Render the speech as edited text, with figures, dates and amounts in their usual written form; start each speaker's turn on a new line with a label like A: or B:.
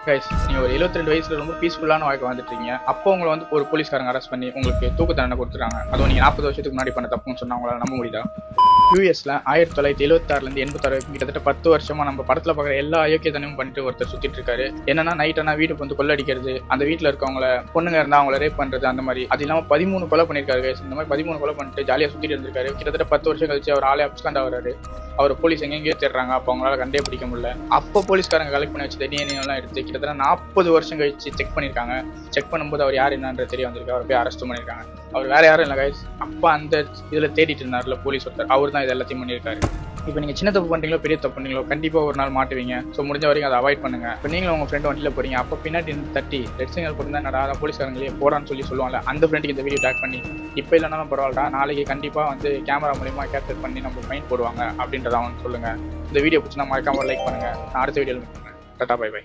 A: Guys, நீங்கள் ஒரு 72 வயசுல ரொம்ப பீஸ்ஃபுல்லான வாழ்க்கை வந்துட்டீங்க. அப்போ உங்களை வந்து ஒரு போலீஸ்காரங்க அரெஸ்ட் பண்ணி உங்களுக்கு தூக்கு தண்டனை கொடுத்துருக்காங்க. அதுவும் நீங்கள் 40 வருஷத்துக்கு முன்னாடி பண்ண தப்புன்னு சொன்னால் உங்களால் நம்ப முடியுதா? யூஎஸ்ல 1976 86 வரைக்கும் கிட்டத்தட்ட 10 வருஷமா நம்ம படத்துல பார்க்குற எல்லா அயோக்கியத்தனமும் பண்ணிட்டு ஒருத்தர் சுத்திட்டு இருக்காரு. என்னன்னா நைட் ஆனா வீட்டுக்கு வந்து கொள்ளடிக்கிறது, அந்த வீட்டில் இருக்கவங்கள பொண்ணுங்க இருந்தா அவங்கள ரேப் பண்றது, அந்த மாதிரி. அது இல்லாமல் 13 கொலை பண்ணியிருக்காரு கைஸ். இந்த மாதிரி 13 கொலை பண்ணிட்டு ஜாலியாக சுத்திட்டு இருந்திருக்காரு. கிட்டத்தட்ட 10 வருஷம் கழிச்சு அவர் ஆளே அப்ஸ்காண்ட் ஆகிறாரு. அவர் போலீஸ் எங்கெங்கேயோ தேடுறாங்க. அப்போ அவங்களால கண்டே பிடிக்க முடியல. அப்போ போலீஸ்காரங்க கலெக்ட் பண்ணி வச்சு DNA எடுத்து கிட்டத்தட்ட 40 வருஷம் கழிச்சு செக் பண்ணியிருக்காங்க. செக் பண்ணும்போது அவர் யார் என்னன்றது தெரிய வந்திருக்கு. அவர் போய் அரெஸ்ட் பண்ணியிருக்காங்க. அவர் வேற யாரும் இல்லை கைஸ், அப்போ அந்த இதில் தேடிட்டு இருந்தார்ல போலீஸ் ஒருத்தர், அவர் தான் இது எல்லாத்தையும் பண்ணியிருக்காரு. இப்போ நீங்கள் சின்ன தப்பு பண்ணுறீங்களோ பெரிய தப்பு பண்ணுறீங்களோ கண்டிப்பாக ஒரு நாள் மாட்டுவீங்க. ஸோ முடிஞ்ச வரைக்கும் அதை அவாய்ட் பண்ணுங்க. இப்போ நீங்களும் உங்கள் ஃப்ரெண்ட் வண்டியில் போறீங்க, அப்போ பின்னாடி தட்டி ரெட் சிக்னல் போட்டுருந்தா நடா போலீஸ்காரங்களே போறான்னு சொல்லுவாங்க. அந்த ஃப்ரெண்டுக்கு இந்த வீடியோ டேக் பண்ணி இப்போ இல்லைனாலும் பரவாயில்ல, நாளைக்கு கண்டிப்பாக வந்து கேமரா மூலியமா கேப்சர் பண்ணி நம்ம ஃபைன் போடுவாங்க அப்படின்றத அவன் சொல்லுங்க. இந்த வீடியோ பிடிச்சினா மறக்காம லைக் பண்ணுங்க. நான் அடுத்த வீடியோவில் டாடா பை பை.